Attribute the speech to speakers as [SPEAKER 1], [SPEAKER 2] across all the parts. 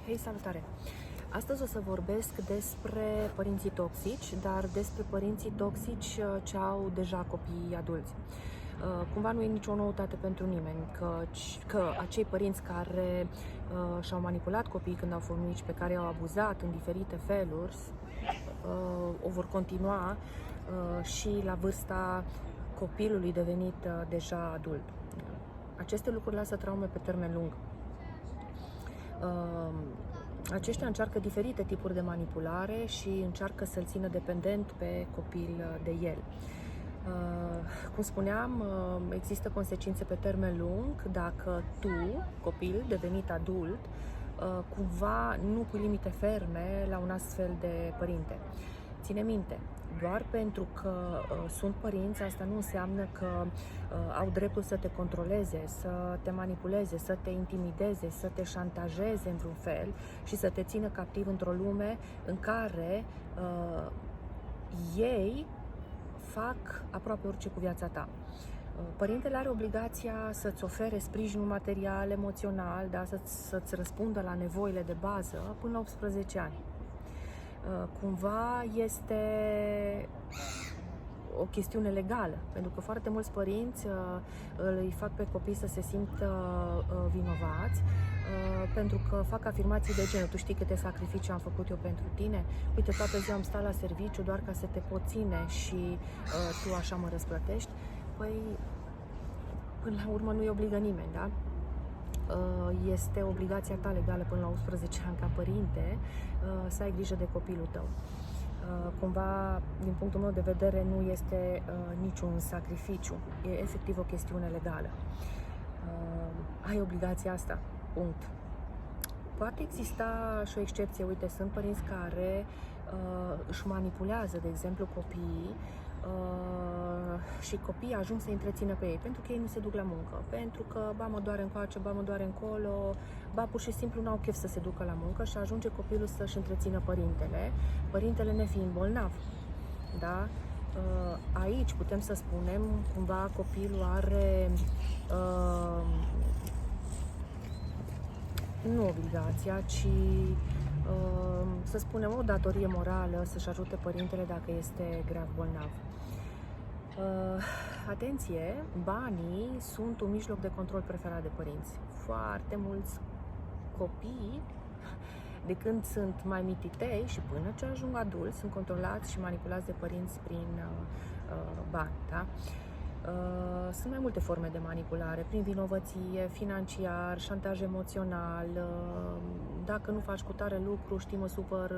[SPEAKER 1] Hei, salutare! Astăzi o să vorbesc despre părinții toxici, dar despre părinții toxici ce au deja copii adulți. Cumva nu e nicio noutate pentru nimeni că acei părinți care și-au manipulat copiii când au fost mici, pe care i-au abuzat în diferite feluri, o vor continua și la vârsta copilului devenit deja adult. Aceste lucruri lasă traume pe termen lung. Aceștia încearcă diferite tipuri de manipulare și încearcă să-l țină dependent pe copil de el. Cum spuneam, există consecințe pe termen lung dacă tu, copil devenit adult, cumva nu pui limite ferme la un astfel de părinte. Ține minte, doar pentru că sunt părinți, asta nu înseamnă că au dreptul să te controleze, să te manipuleze, să te intimideze, să te șantajeze într-un fel și să te țină captiv într-o lume în care ei fac aproape orice cu viața ta. Părintele are obligația să-ți ofere sprijinul material, emoțional, da? Să-ți răspundă la nevoile de bază până la 18 ani. Cumva este o chestiune legală, pentru că foarte mulți părinți îi fac pe copii să se simtă vinovați pentru că fac afirmații de genul: tu știi câte sacrificii am făcut eu pentru tine? Uite, toată ziua am stat la serviciu doar ca să te pot ține și tu așa mă răsplătești. Păi, până la urmă nu-i obligă nimeni, da? Este obligația ta legală până la 18 ani ca părinte să ai grijă de copilul tău. Cumva, din punctul meu de vedere, nu este niciun sacrificiu, e efectiv o chestiune legală. Ai obligația asta, punct. Poate exista și o excepție, uite, sunt părinți care își manipulează, de exemplu, copiii și copiii ajung să întrețină pe ei, pentru că ei nu se duc la muncă, pentru că ba mă doare încoace, ba mă doare încolo, ba pur și simplu n-au chef să se ducă la muncă și ajunge copilul să-și întrețină părintele nefiind bolnav. Da? Aici putem să spunem, cumva copilul are nu obligația, ci să spunem o datorie morală să-și ajute părintele dacă este grav bolnav. Atenție, banii sunt un mijloc de control preferat de părinți. Foarte mulți copii, de când sunt mai mititei și până ce ajung adulți, sunt controlați și manipulați de părinți prin bani. Da? Sunt mai multe forme de manipulare, prin vinovăție, financiar, șantaj emoțional, dacă nu faci cu tare lucru, știi, mă supăr,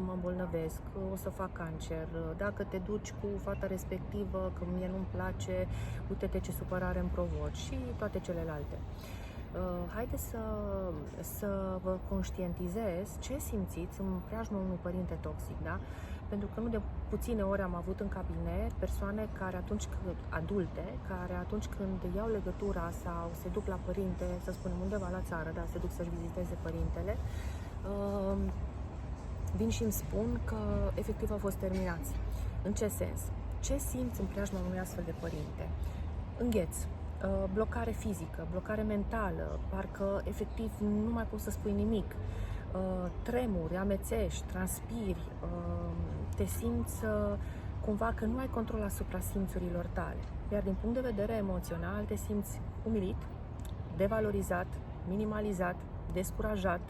[SPEAKER 1] mă îmbolnăvesc, o să fac cancer, dacă te duci cu fata respectivă, că mie nu-mi place, uite-te ce supărare îmi provoci și toate celelalte. Haideți să vă conștientizez ce simțiți în preajma unui părinte toxic, da? Pentru că nu de puține ori am avut în cabinet persoane care atunci când iau legătura sau se duc la părinte, să spunem undeva la țară, da, se duc să-și viziteze părintele, vin și îmi spun că efectiv au fost terminați. În ce sens? Ce simți în preajma unui astfel de părinte? Îngheț, blocare fizică, blocare mentală, parcă efectiv nu mai poți să spui nimic, tremuri, amețești, transpiri, te simți cumva că nu ai control asupra simțurilor tale. Iar din punct de vedere emoțional te simți umilit, devalorizat, minimalizat, descurajat,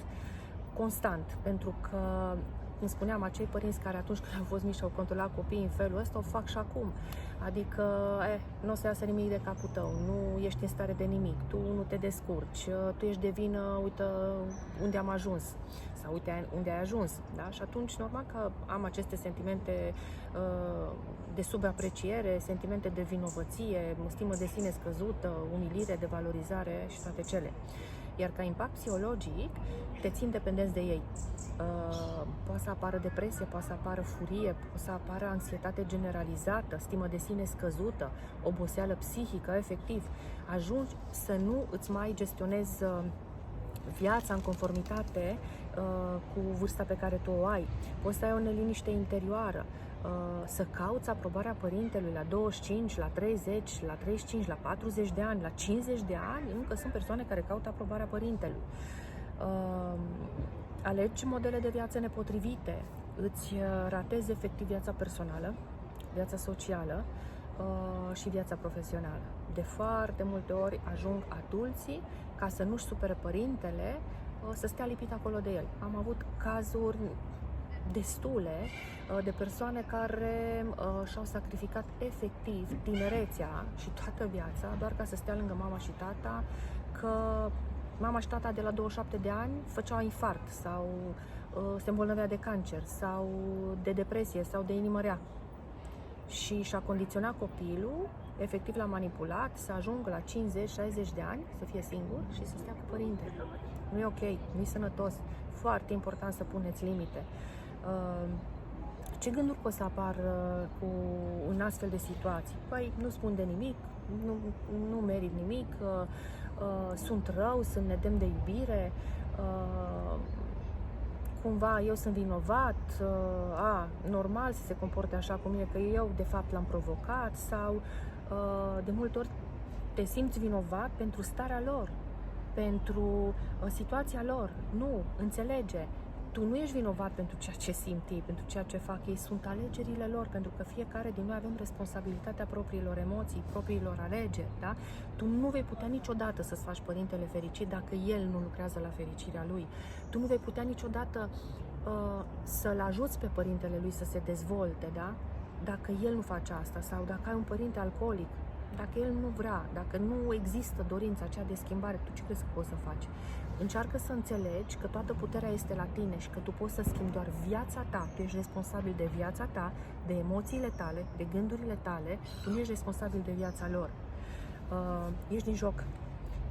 [SPEAKER 1] constant, pentru că, cum spuneam, acei părinți care atunci când au fost mici au controlat copiii în felul ăsta, o fac și acum. Adică, nu o să iasă nimic de capul tău, nu ești în stare de nimic, tu nu te descurci, tu ești de vină, uite unde am ajuns sau uite unde ai ajuns. Da? Și atunci, normal că am aceste sentimente de subapreciere, sentimente de vinovăție, stimă de sine scăzută, umilire, devalorizare și toate cele. Iar ca impact psihologic, te țin dependenți de ei. Poate să apară depresie, poate să apară furie, poate să apară anxietate generalizată, stimă de sine scăzută, oboseală psihică, efectiv. Ajungi să nu îți mai gestionezi viața în conformitate cu vârsta pe care tu o ai. Poți să ai o neliniște interioară, să cauți aprobarea părintelui la 25, la 30, la 35, la 40 de ani, la 50 de ani, încă sunt persoane care caută aprobarea părintelui. alegi modele de viață nepotrivite, îți ratezi efectiv viața personală, viața socială și viața profesională. De foarte multe ori ajung adulții, ca să nu-și supere părintele, să stea lipit acolo de el. Am avut cazuri destule de persoane care și-au sacrificat efectiv tinerețea și toată viața doar ca să stea lângă mama și tata, că mama și tata de la 27 de ani făceau infarct sau se îmbolnăvea de cancer sau de depresie sau de inimă rea. Și și-a condiționat copilul, efectiv l-a manipulat să ajungă la 50-60 de ani, să fie singur și să stea cu părintele. Nu e ok, nu e sănătos. Foarte important să puneți limite. Ce gânduri pot să apar în astfel de situații? Păi, nu spun de nimic, nu merit nimic, sunt rău, sunt nedemn de iubire, cumva eu sunt vinovat, normal să se comporte așa cu mine, că eu de fapt l-am provocat, sau de multe ori te simți vinovat pentru starea lor, pentru situația lor. Nu, înțelege. Tu nu ești vinovat pentru ceea ce simt ei, pentru ceea ce fac ei, sunt alegerile lor, pentru că fiecare din noi avem responsabilitatea propriilor emoții, propriilor alegeri, da? Tu nu vei putea niciodată să-ți faci părintele fericit dacă el nu lucrează la fericirea lui. Tu nu vei putea niciodată să-l ajuți pe părintele lui să se dezvolte, da? Dacă el nu face asta, sau dacă ai un părinte alcoolic, dacă el nu vrea, dacă nu există dorința aceea de schimbare, tu ce crezi că poți să faci? Încearcă să înțelegi că toată puterea este la tine și că tu poți să schimbi doar viața ta. Tu ești responsabil de viața ta, de emoțiile tale, de gândurile tale. Tu nu ești responsabil de viața lor. Ești din joc.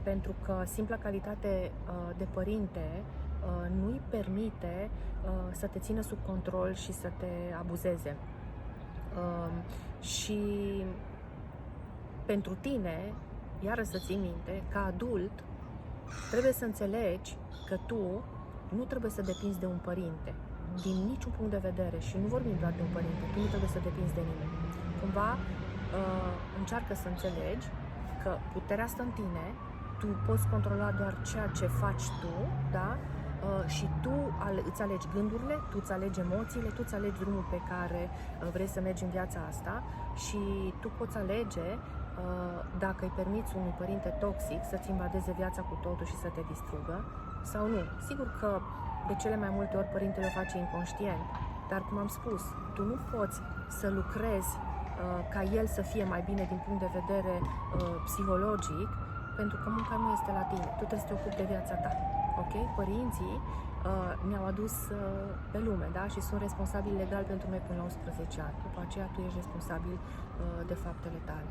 [SPEAKER 1] Pentru că simpla calitate de părinte nu îi permite să te țină sub control și să te abuzeze. Și pentru tine, iară să ții minte, ca adult, trebuie să înțelegi că tu nu trebuie să depinzi de un părinte, din niciun punct de vedere, și nu vorbim doar de un părinte, tu nu trebuie să depinzi de nimeni. Cumva încearcă să înțelegi că puterea stă în tine, tu poți controla doar ceea ce faci tu, da? Și tu îți alegi gândurile, tu îți alegi emoțiile, tu îți alegi drumul pe care vrei să mergi în viața asta și tu poți alege dacă îi permiți unui părinte toxic să-ți invadeze viața cu totul și să te distrugă sau nu. Sigur că de cele mai multe ori părintele o face inconștient, dar cum am spus, tu nu poți să lucrezi ca el să fie mai bine din punct de vedere psihologic, pentru că munca nu este la tine, tu trebuie să te ocupi de viața ta. Ok? Părinții ne-au adus pe lume, da? Și sunt responsabili legal pentru noi până la 11 ani. După aceea tu ești responsabil de faptele tale.